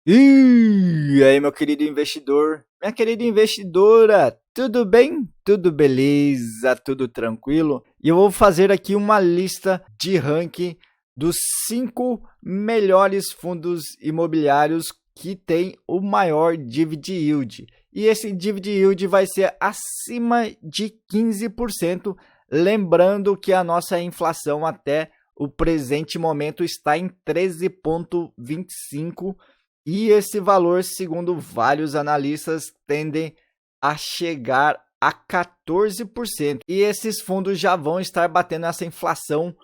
E aí, meu querido investidor, minha querida investidora, tudo bem? Tudo beleza? Tudo tranquilo? E eu vou fazer aqui uma lista de ranking dos 5 melhores fundos imobiliários que tem o maior dividend yield. E esse dividend yield vai ser acima de 15%, lembrando que a nossa inflação até o presente momento está em 13,25%. E esse valor, segundo vários analistas, tende a chegar a 14%. E esses fundos já vão estar batendo essa inflação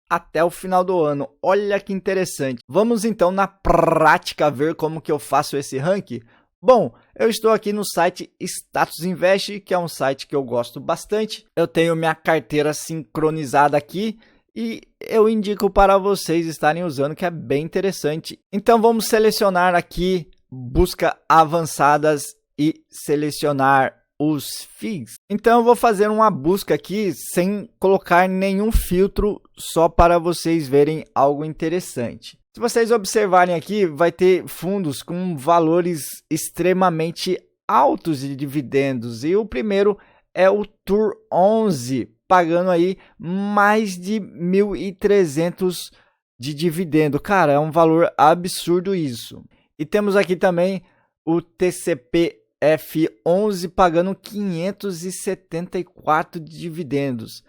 até o final do ano. Olha que interessante. Vamos então na prática ver como que eu faço esse ranking? Bom, eu estou aqui no site Status Invest, que é um site que eu gosto bastante. Eu tenho minha carteira sincronizada aqui e eu indico para vocês estarem usando, que é bem interessante. Então vamos selecionar aqui busca avançadas e selecionar os FIIs. Então eu vou fazer uma busca aqui sem colocar nenhum filtro, só para vocês verem algo interessante. Se vocês observarem aqui, vai ter fundos com valores extremamente altos de dividendos. E o primeiro é o TUR 11, pagando aí mais de 1.300 de dividendo. Cara, é um valor absurdo isso. E temos aqui também o TCP-F11 pagando 574 de dividendos.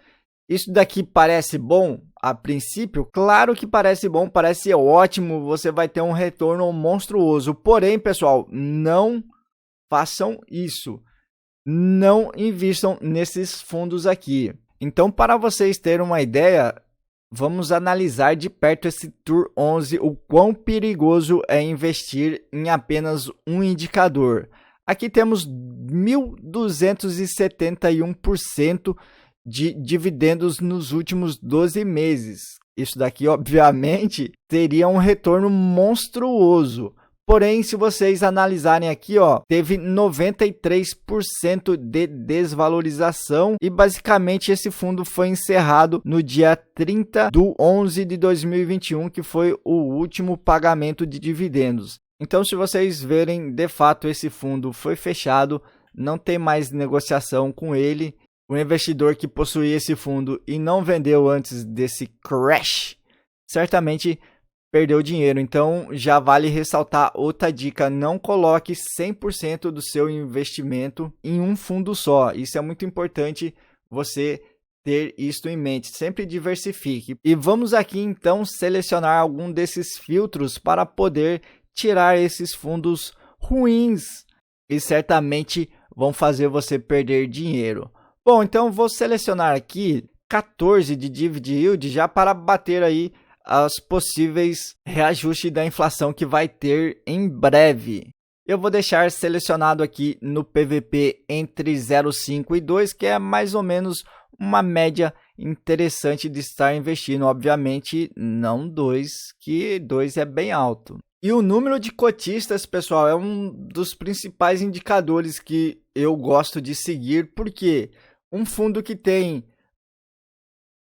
Isso daqui parece bom a princípio? Claro que parece bom, parece ótimo, você vai ter um retorno monstruoso. Porém, pessoal, não façam isso. Não invistam nesses fundos aqui. Então, para vocês terem uma ideia, vamos analisar de perto esse TUR 11, o quão perigoso é investir em apenas um indicador. Aqui temos 1.271% de dividendos nos últimos 12 meses. Isso daqui, obviamente, teria um retorno monstruoso. Porém, se vocês analisarem aqui, teve 93% de desvalorização e basicamente esse fundo foi encerrado no dia 30/11/2021, que foi o último pagamento de dividendos. Então, se vocês verem, de fato, esse fundo foi fechado, não tem mais negociação com ele. O investidor que possuía esse fundo e não vendeu antes desse crash, certamente perdeu dinheiro. Então, já vale ressaltar outra dica: não coloque 100% do seu investimento em um fundo só. Isso é muito importante você ter isso em mente. Sempre diversifique. E vamos aqui, então, selecionar algum desses filtros para poder tirar esses fundos ruins e certamente vão fazer você perder dinheiro. Bom, então vou selecionar aqui 14 de dividend yield já para bater aí os possíveis reajustes da inflação que vai ter em breve. Eu vou deixar selecionado aqui no PVP entre 0,5 e 2, que é mais ou menos uma média interessante de estar investindo. Obviamente não 2, que 2 é bem alto. E o número de cotistas, pessoal, é um dos principais indicadores que eu gosto de seguir, porque um fundo que tem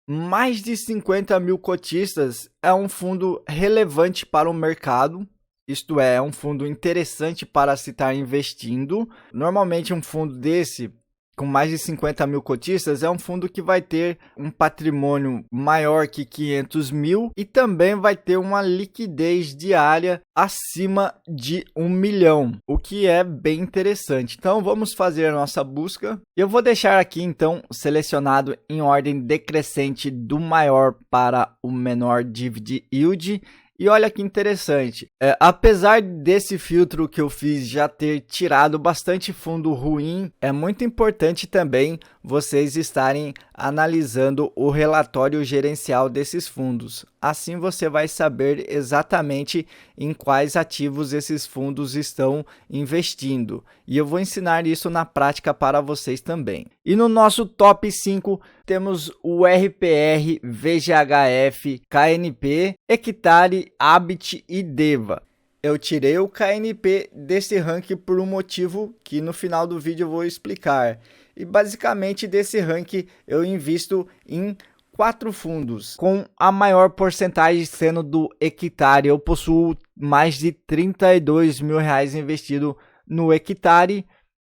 mais de 50 mil cotistas é um fundo relevante para o mercado, isto é um fundo interessante para se estar investindo. Normalmente um fundo desse, com mais de 50 mil cotistas, é um fundo que vai ter um patrimônio maior que 500 mil e também vai ter uma liquidez diária acima de 1 milhão, o que é bem interessante. Então vamos fazer a nossa busca. Eu vou deixar aqui então selecionado em ordem decrescente do maior para o menor dividend yield. E olha que interessante, apesar desse filtro que eu fiz já ter tirado bastante fundo ruim, é muito importante também vocês estarem analisando o relatório gerencial desses fundos. Assim você vai saber exatamente em quais ativos esses fundos estão investindo. E eu vou ensinar isso na prática para vocês também. E no nosso top 5 temos o RPR, VGHF, KNP, Hectare, Habit e Deva. Eu tirei o KNP desse ranking por um motivo que no final do vídeo eu vou explicar. E basicamente desse ranking eu invisto em 4 fundos, com a maior porcentagem sendo do Hectare. Eu possuo mais de R$32 mil investido no Hectare,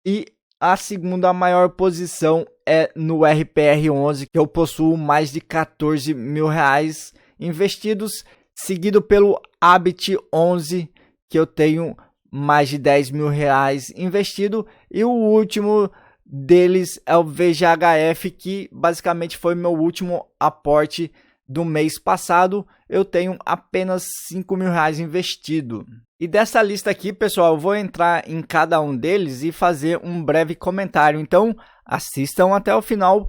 e a segunda maior posição é no RPR11, que eu possuo mais de R$14 mil investidos, seguido pelo Habit 11, que eu tenho mais de R$10 mil investido, e o último deles é o VGHF, que basicamente foi meu último aporte do mês passado. Eu tenho apenas R$5 mil investido. E dessa lista aqui, pessoal, eu vou entrar em cada um deles e fazer um breve comentário. Então, assistam até o final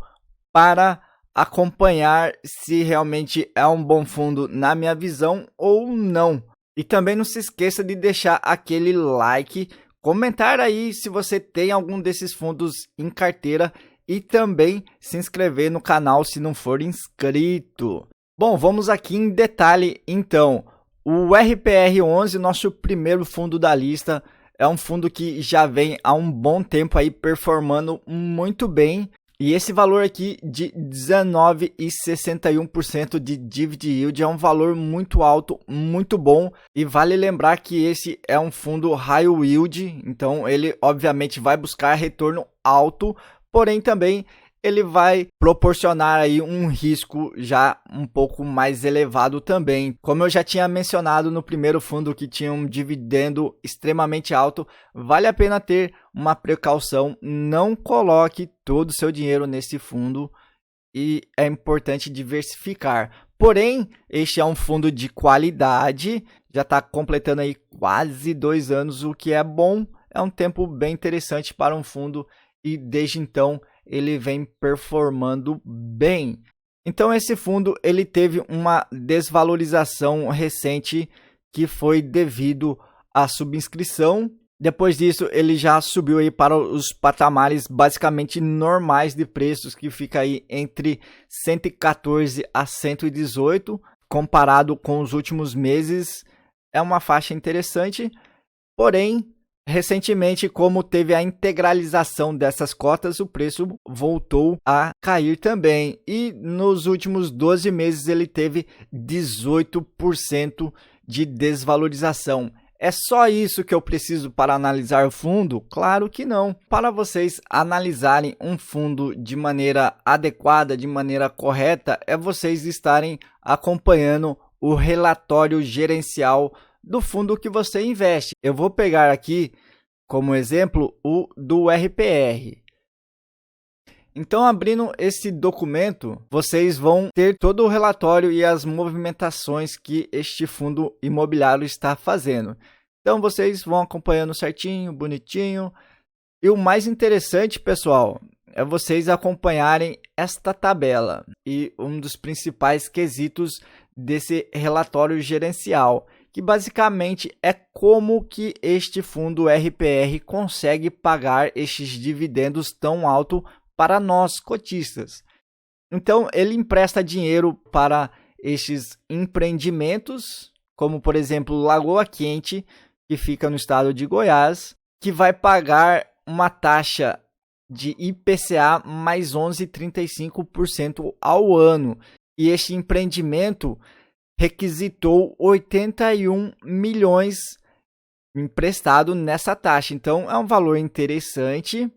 para acompanhar se realmente é um bom fundo na minha visão ou não. E também não se esqueça de deixar aquele like, comentar aí se você tem algum desses fundos em carteira e também se inscrever no canal se não for inscrito. Bom, vamos aqui em detalhe então. O RPR11, nosso primeiro fundo da lista, é um fundo que já vem há um bom tempo aí performando muito bem. E esse valor aqui de 19,61% de dividend yield é um valor muito alto, muito bom. E vale lembrar que esse é um fundo high yield, então ele obviamente vai buscar retorno alto, porém também ele vai proporcionar aí um risco já um pouco mais elevado também. Como eu já tinha mencionado no primeiro fundo, que tinha um dividendo extremamente alto, vale a pena ter uma precaução. Não coloque todo o seu dinheiro nesse fundo e é importante diversificar. Porém, este é um fundo de qualidade, já está completando aí quase 2 anos, o que é bom, é um tempo bem interessante para um fundo, e desde então ele vem performando bem. Então esse fundo ele teve uma desvalorização recente que foi devido à subscrição. Depois disso ele já subiu aí para os patamares basicamente normais de preços, que fica aí entre 114 a 118, comparado com os últimos meses. É uma faixa interessante, porém recentemente, como teve a integralização dessas cotas, o preço voltou a cair também. E nos últimos 12 meses ele teve 18% de desvalorização. É só isso que eu preciso para analisar o fundo? Claro que não. Para vocês analisarem um fundo de maneira adequada, de maneira correta, é vocês estarem acompanhando o relatório gerencial do fundo que você investe. Eu vou pegar aqui como exemplo o do RPR. Então, abrindo esse documento, vocês vão ter todo o relatório e as movimentações que este fundo imobiliário está fazendo. Então, vocês vão acompanhando certinho, bonitinho. E o mais interessante, pessoal, é vocês acompanharem esta tabela e um dos principais quesitos desse relatório gerencial, que basicamente é como que este fundo RPR consegue pagar estes dividendos tão alto para nós cotistas. Então ele empresta dinheiro para estes empreendimentos, como por exemplo Lagoa Quente, que fica no estado de Goiás, que vai pagar uma taxa de IPCA mais 11,35% ao ano. E este empreendimento requisitou 81 milhões emprestado nessa taxa. Então é um valor interessante.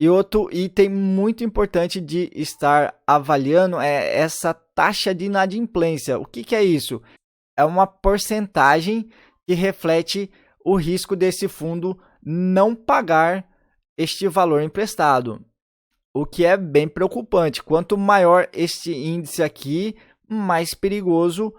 E outro item muito importante de estar avaliando é essa taxa de inadimplência. O que é isso? É uma porcentagem que reflete o risco desse fundo não pagar este valor emprestado, o que é bem preocupante. Quanto maior este índice aqui, mais perigoso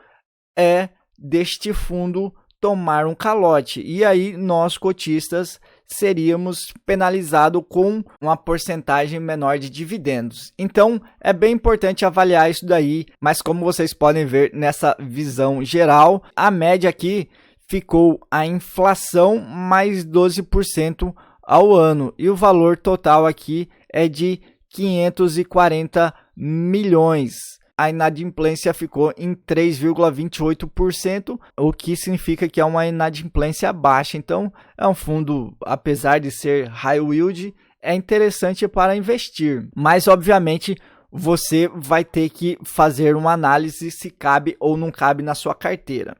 é deste fundo tomar um calote. E aí nós cotistas seríamos penalizados com uma porcentagem menor de dividendos. Então é bem importante avaliar isso daí, mas como vocês podem ver nessa visão geral, a média aqui ficou a inflação mais 12% ao ano, e o valor total aqui é de 540 milhões. A inadimplência ficou em 3,28%, o que significa que é uma inadimplência baixa. Então, é um fundo, apesar de ser high yield, é interessante para investir. Mas, obviamente, você vai ter que fazer uma análise se cabe ou não cabe na sua carteira.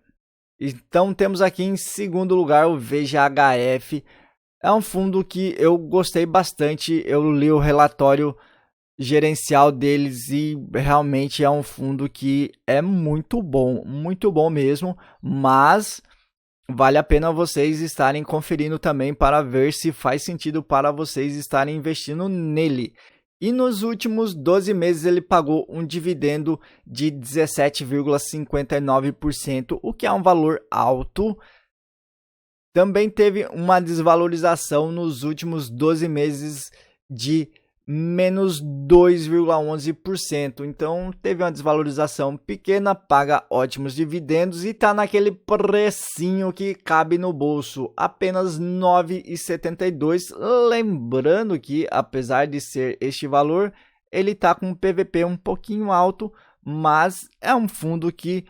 Então temos aqui em segundo lugar o VGHF. É um fundo que eu gostei bastante, eu li o relatório gerencial deles e realmente é um fundo que é muito bom mesmo, mas vale a pena vocês estarem conferindo também para ver se faz sentido para vocês estarem investindo nele. E nos últimos 12 meses ele pagou um dividendo de 17,59%, o que é um valor alto. Também teve uma desvalorização nos últimos 12 meses de menos 2,11%. Então teve uma desvalorização pequena, paga ótimos dividendos e está naquele precinho que cabe no bolso, apenas R$ 9,72. Lembrando que, apesar de ser este valor, ele está com um PVP um pouquinho alto, mas é um fundo que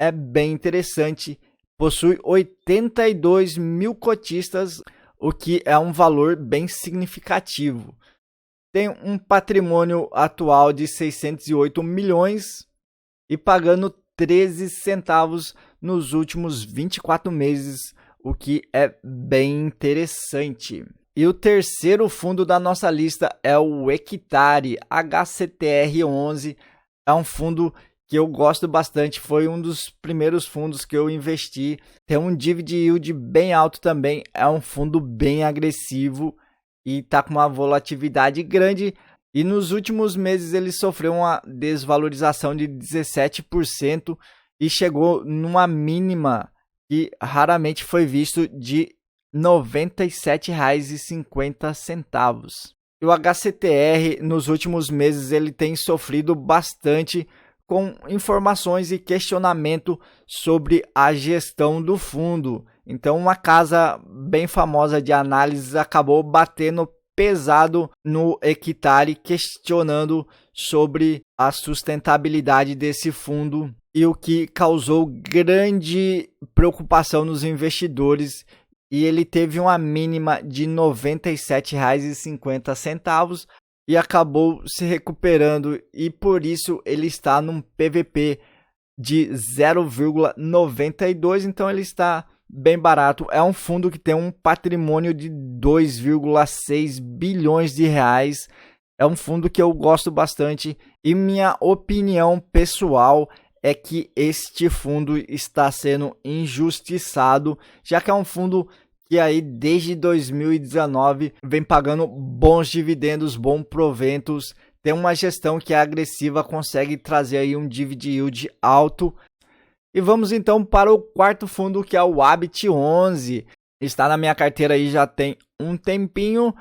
é bem interessante. Possui 82 mil cotistas, o que é um valor bem significativo. Tem um patrimônio atual de 608 milhões e pagando 13 centavos nos últimos 24 meses, o que é bem interessante. E o terceiro fundo da nossa lista é o Equitare HCTR11. É um fundo que eu gosto bastante, foi um dos primeiros fundos que eu investi. Tem um dividend yield bem alto também, é um fundo bem agressivo e está com uma volatilidade grande. E nos últimos meses ele sofreu uma desvalorização de 17% e chegou numa mínima que raramente foi visto de R$ 97,50. E o HCTR nos últimos meses ele tem sofrido bastante com informações e questionamento sobre a gestão do fundo. Então uma casa bem famosa de análises acabou batendo pesado no Equitare, questionando sobre a sustentabilidade desse fundo, e o que causou grande preocupação nos investidores. E ele teve uma mínima de R$ 97,50 e acabou se recuperando, e por isso ele está num PVP de 0,92, então ele está bem barato. É um fundo que tem um patrimônio de 2,6 bilhões de reais. É um fundo que eu gosto bastante e minha opinião pessoal é que este fundo está sendo injustiçado, já que é um fundo que aí desde 2019 vem pagando bons dividendos, bons proventos, tem uma gestão que é agressiva, consegue trazer aí um dividend yield alto. E vamos então para o quarto fundo, que é o Habit11. Está na minha carteira aí já tem um tempinho,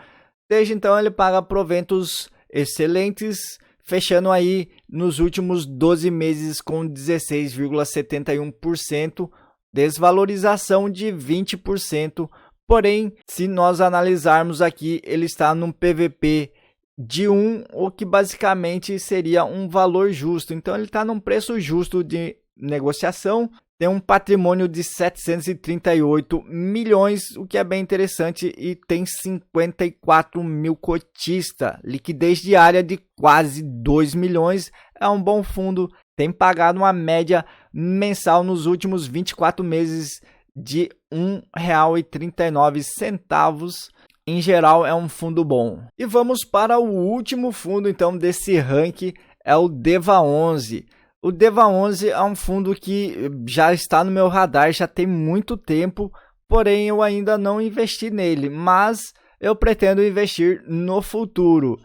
desde então ele paga proventos excelentes, fechando aí nos últimos 12 meses com 16,71%, desvalorização de 20%, porém, se nós analisarmos aqui, ele está num PVP de 1, o que basicamente seria um valor justo. Então ele está num preço justo de negociação, tem um patrimônio de 738 milhões, o que é bem interessante, e tem 54 mil cotistas, liquidez diária de quase 2 milhões, é um bom fundo, tem pagado uma média mensal nos últimos 24 meses de R$ 1,39. Em geral é um fundo bom. E vamos para o último fundo então desse ranking, é o DEVA11. O DEVA11 é um fundo que já está no meu radar, já tem muito tempo, porém eu ainda não investi nele, mas eu pretendo investir no futuro.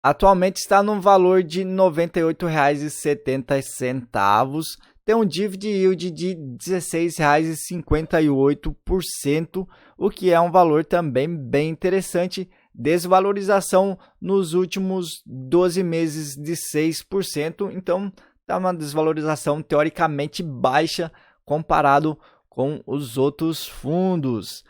Atualmente está no valor de R$ 98,70, tem um dividend yield de R$ 16,58%, o que é um valor também bem interessante. Desvalorização nos últimos 12 meses de 6%, então está uma desvalorização teoricamente baixa comparado com os outros fundos.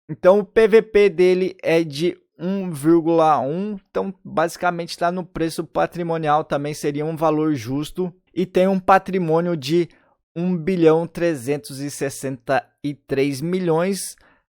Então o PVP dele é de 1,1, então basicamente está no preço patrimonial, também seria um valor justo, e tem um patrimônio de 1,363 bilhões,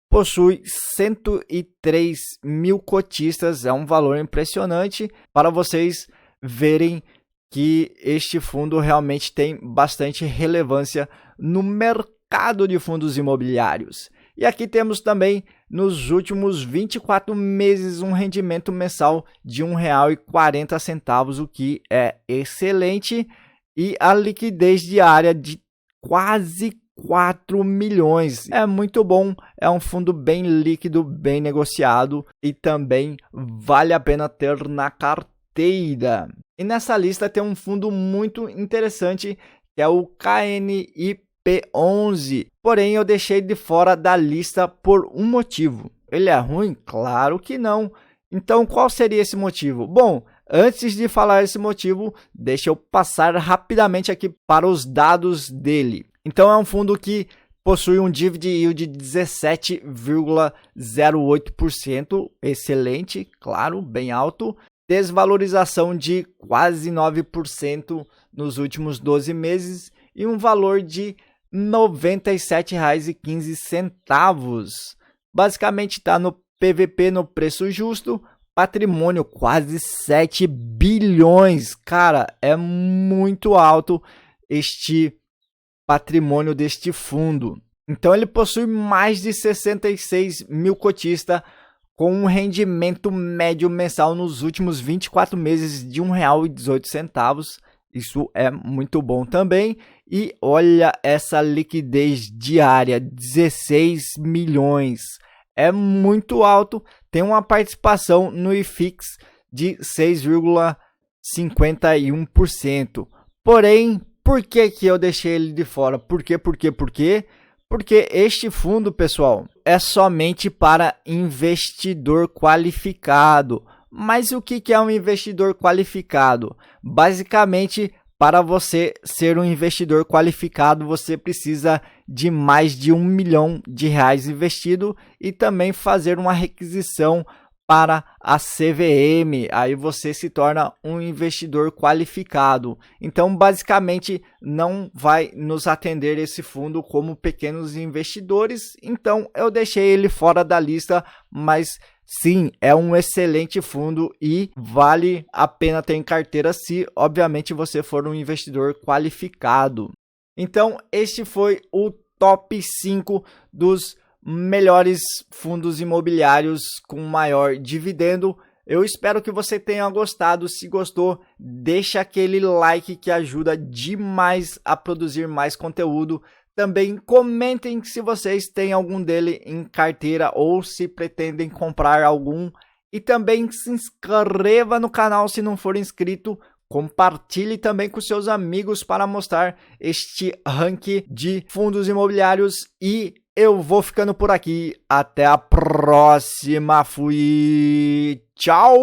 possui 103 mil cotistas, é um valor impressionante. Para vocês verem que este fundo realmente tem bastante relevância no mercado de fundos imobiliários. E aqui temos também, nos últimos 24 meses, um rendimento mensal de R$ 1,40, o que é excelente, e a liquidez diária de quase 4 milhões. É muito bom, é um fundo bem líquido, bem negociado e também vale a pena ter na carteira. E nessa lista tem um fundo muito interessante, que é o KNIP11. Porém, eu deixei de fora da lista por um motivo. Ele é ruim? Claro que não. Então, qual seria esse motivo? Bom, antes de falar esse motivo, deixa eu passar rapidamente aqui para os dados dele. Então, é um fundo que possui um dividend yield de 17,08%, excelente, claro, bem alto. Desvalorização de quase 9% nos últimos 12 meses e um valor de R$ 97,15. Basicamente está no PVP, no preço justo, patrimônio quase 7 bilhões. Cara, é muito alto este patrimônio deste fundo. Então ele possui mais de 66 mil cotistas, com um rendimento médio mensal nos últimos 24 meses de R$ 1,18. Isso é muito bom também. E olha essa liquidez diária, 16 milhões. É muito alto. Tem uma participação no IFIX de 6,51%. Porém, por que eu deixei ele de fora? Por quê? Porque este fundo, pessoal, é somente para investidor qualificado. Mas o que é um investidor qualificado? Basicamente, para você ser um investidor qualificado, você precisa de mais de R$ 1 milhão investido e também fazer uma requisição para a CVM, aí você se torna um investidor qualificado. Então, basicamente, não vai nos atender esse fundo como pequenos investidores, então eu deixei ele fora da lista, mas sim, é um excelente fundo e vale a pena ter em carteira se, obviamente, você for um investidor qualificado. Então, este foi o top 5 dos melhores fundos imobiliários com maior dividendo. Eu espero que você tenha gostado. Se gostou, deixa aquele like que ajuda demais a produzir mais conteúdo. Também comentem se vocês têm algum dele em carteira ou se pretendem comprar algum. E também se inscreva no canal se não for inscrito. Compartilhe também com seus amigos para mostrar este ranking de fundos imobiliários. E eu vou ficando por aqui. Até a próxima. Fui. Tchau!